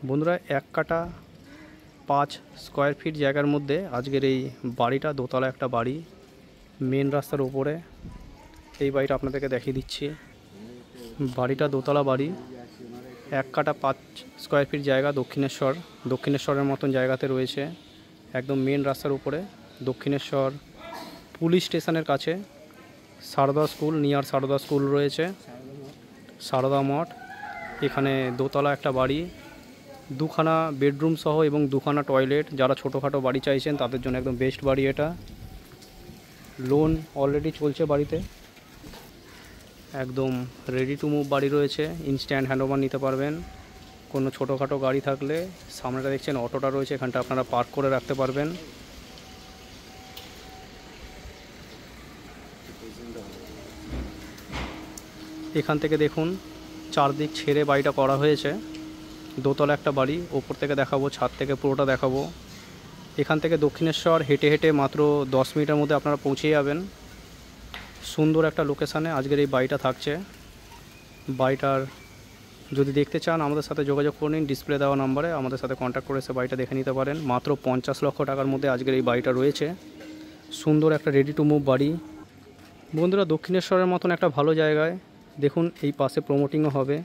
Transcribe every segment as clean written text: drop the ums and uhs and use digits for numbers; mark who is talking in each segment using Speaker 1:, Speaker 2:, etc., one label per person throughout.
Speaker 1: বন্ধুরা 1 কাটা 5 square feet জায়গার মধ্যে আজকের এই বাড়িটা দোতলা একটা বাড়ি, মেন রাস্তার উপরে। এই বাড়িটা আপনাদেরকে দেখিয়ে দিচ্ছি। বাড়িটা দোতলা বাড়ি, 1 কাটা 5 স্কোয়ার ফিট জায়গা, দক্ষিণেশ্বরের মতন জায়গাতে রয়েছে, একদম মেন রাস্তার উপরে। দক্ষিণেশ্বর পুলিশ স্টেশনের কাছে Sarada school, near Sarada school রয়েছে, সারদা মঠ। এখানে দোতলা একটা বাড়ি, 2খানা বেডরুম সহ এবং 2খানা টয়লেট। যারা ছোটোখাটো বাড়ি চাইছেন তাদের জন্য একদম বেস্ট বাড়ি এটা। লোন অলরেডি চলছে বাড়িতে, একদম রেডি টু মুভ বাড়ি রয়েছে, ইনস্ট্যান্ট হ্যান্ডওভার নিতে পারবেন। কোনো ছোটোখাটো গাড়ি থাকলে সামনেটা দেখছেন অটোটা রয়েছে, এখানটা আপনারা পার্ক করে রাখতে পারবেন। এখান থেকে দেখুন চারদিক ছেড়ে বাড়িটা করা হয়েছে। দোতলা একটা বাড়ি, ওপর থেকে দেখাবো, ছাদ থেকে পুরোটা দেখাবো। এখান থেকে দক্ষিণেশ্বর হেঁটে হেঁটে মাত্র 10 মিনিটের মধ্যে আপনারা পৌঁছে যাবেন। সুন্দর একটা লোকেশানে আজকের এই বাড়িটা থাকছে। বাড়িটার যদি দেখতে চান আমাদের সাথে যোগাযোগ করে নিন, ডিসপ্লে দেওয়া নাম্বারে আমাদের সাথে কন্ট্যাক্ট করে এসে বাড়িটা দেখে নিতে পারেন। মাত্র 50 লক্ষ টাকার মধ্যে আজকের এই বাড়িটা রয়েছে। সুন্দর একটা রেডি টু মুভ বাড়ি। বন্ধুরা দক্ষিণেশ্বরের মতন একটা ভালো জায়গায় দেখুন এই পাশে প্রমোটিংও হবে।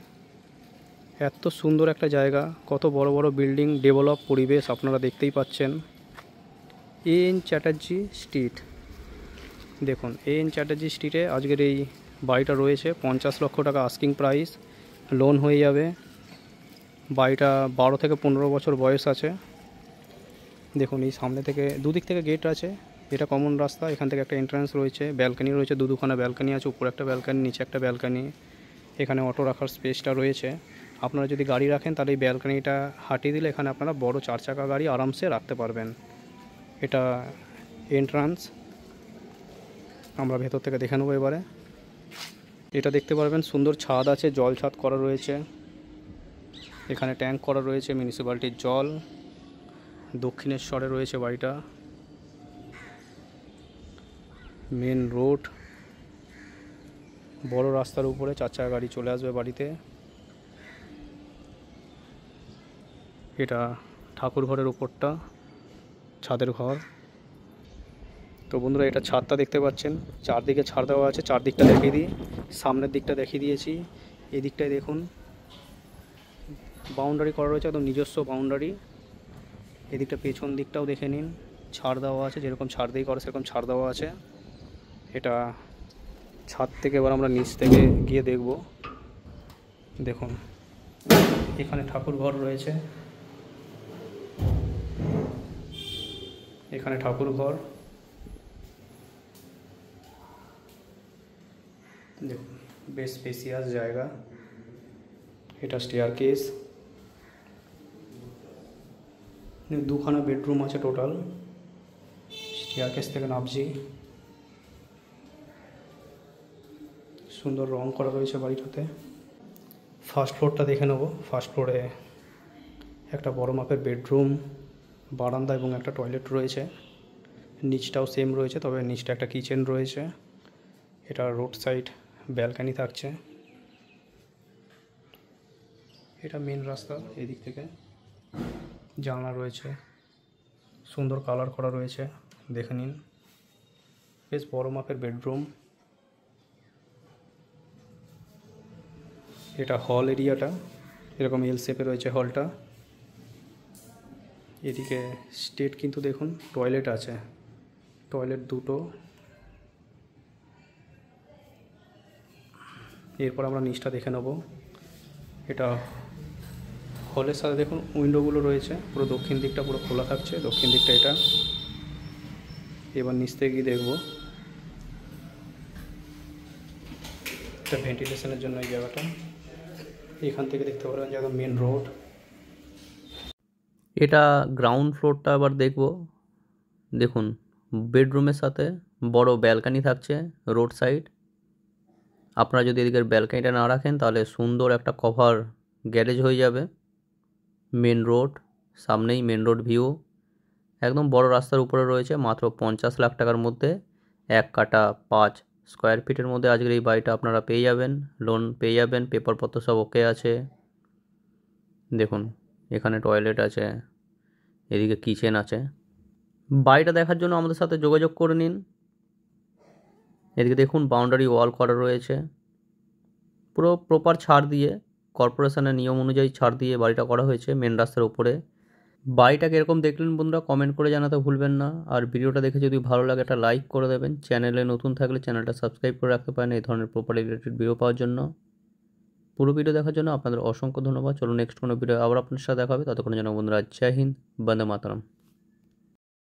Speaker 1: এত সুন্দর একটা জায়গা, কত বড় বড় বিল্ডিং, ডেভেলপ পরিবেশ আপনারা দেখতেই পাচ্ছেন। এন চ্যাটার্জি স্ট্রিট, দেখুন এন চ্যাটার্জি স্ট্রিটে আজকের এই বাড়িটা রয়েছে। 50 লক্ষ টাকা আস্কিং প্রাইস, লোন হয়ে যাবে। বাড়িটা 12 থেকে 15 বছর বয়স আছে। দেখুন এই সামনে থেকে দুদিক থেকে গেট আছে, এটা কমন রাস্তা। এখান থেকে একটা এন্ট্রান্স রয়েছে, ব্যালকানি রয়েছে, দুখানা ব্যালকানি আছে, উপরে একটা ব্যালকানি, নিচে একটা ব্যালকানি। এখানে অটো রাখার স্পেসটা রয়েছে। আপনারা যদি গাড়ি রাখেন তাহলে এই ব্যালকানিটা হাটিয়ে দিলে এখানে আপনারা বড় 4 চাকা গাড়ি আরামসে রাখতে পারবেন। এটা এন্ট্রান্স, আমরা ভেতর থেকে দেখে নেবো এবারে। এটা দেখতে পারবেন সুন্দর ছাদ আছে, জল ছাদ করা রয়েছে। এখানে ট্যাঙ্ক করা রয়েছে মিউনিসিপ্যালিটির জল। দক্ষিণেশ্বরে রয়েছে বাড়িটা, মেন রোড, বড় রাস্তার উপরে 4 চাকা গাড়ি চলে আসবে বাড়িতে। এটা ঠাকুর ঘরের উপরটা, ছাদের ঘর। তো বন্ধুরা এটা ছাদটা দেখতে পাচ্ছেন, চারদিকে ছাদ দেওয়া আছে। চারদিকটা দেখিয়ে দিই, সামনের দিকটা দেখিয়ে দিয়েছি। এই দিকটায় দেখুন বাউন্ডারি করা রয়েছে, একদম নিজস্ব বাউন্ডারি। এদিকটা পেছন দিকটাও দেখে নিন, ছাড় দেওয়া আছে, যেরকম ছাড় দিয়ে করে সেরকম ছাড় দেওয়া আছে। এটা ছাদ থেকে এবার আমরা নিচ থেকে গিয়ে দেখব। দেখুন এখানে ঠাকুর ঘর রয়েছে, এখানে ঠাকুর ঘর। দেখুন বেশ স্পেসিয়াস জায়গা। এটা স্টেয়ারকেস, 2খানা বেডরুম আছে টোটাল। স্টেয়ারকেস থেকে নামছি। সুন্দর রং করা রয়েছে বাড়িটাতে। ফার্স্ট ফ্লোরটা দেখে নেব। ফার্স্ট ফ্লোরে একটা বড় মাপের বেডরুম, বারান্দা এবং একটা টয়লেট রয়েছে। নিচটাও সেম রয়েছে, তবে নিচটা একটা কিচেন রয়েছে। এটা রোড সাইড ব্যালকানি থাকছে। এটা মেন রাস্তা, এদিক থেকে জানলা রয়েছে, সুন্দর কালার করা রয়েছে, দেখে নিন। বেশ বড় মাপের বেডরুম। এটা হল এরিয়াটা, এরকম এল শেপে রয়েছে হলটা। এদিকে স্টেট কিন্তু দেখুন টয়লেট আছে, টয়লেট 2টো। এরপর আমরা নিচটা দেখে নেব। এটা হলের সাথে দেখুন উইন্ডোগুলো রয়েছে, পুরো দক্ষিণ দিকটা পুরো খোলা থাকছে, দক্ষিণ দিকটা এটা। এবার নিচ থেকে গিয়ে দেখব। এটা ভেন্টিলেশনের জন্য এই জায়গাটা। এখান থেকে দেখতে পারেন যে একদম মেন রোড।
Speaker 2: এটা গ্রাউন্ড ফ্লোরটা আবার দেখব। দেখুন বেডরুমের সাথে বড় ব্যালকানি থাকছে রোড সাইড। আপনারা যদি এদিকের ব্যালকানিটা না রাখেন তাহলে সুন্দর একটা কভার গ্যারেজ হয়ে যাবে। মেন রোড, সামনেই মেন রোড ভিউ। একদম বড় রাস্তার উপরে রয়েছে। মাত্র 50 লাখ টাকার মধ্যে 1 কাটা 5 স্কোয়ার ফিটের মধ্যে আজকের এই বাড়িটা আপনারা পেয়ে যাবেন, লোন পেয়ে যাবেন, পেপারপত্র সব ওকে আছে। দেখুন এখানে টয়লেট আছে, এদিকে কিচেন আছে। বাড়িটা দেখার জন্য আমাদের সাথে যোগাযোগ করে নিন। এদিকে দেখুন বাউন্ডারি ওয়াল করা রয়েছে, পুরো প্রপার ছাড় দিয়ে, কর্পোরেশনের নিয়ম অনুযায়ী ছাড় দিয়ে বাড়িটা করা হয়েছে মেন রাস্তার উপরে। বাড়িটা কীরকম দেখলেন বন্ধুরা কমেন্ট করে জানাতে ভুলবেন না। আর ভিডিওটা দেখে যদি ভালো লাগে একটা লাইক করে দেবেন। চ্যানেলে নতুন থাকলে চ্যানেলটা সাবস্ক্রাইব করে রাখতে পারেন এই ধরনের প্রপার্টি রিলেটেড ভিডিও পাওয়ার জন্য। পুরো ভিডিও দেখার জন্য আপনাদের অসংখ্য ধন্যবাদ। চলো নেক্সট কোনো ভিডিও আবার আপনার সাথে দেখা হবে। ততক্ষণের জন্য বন্ধুরা জয় হিন্দ, বন্দে মাতরম।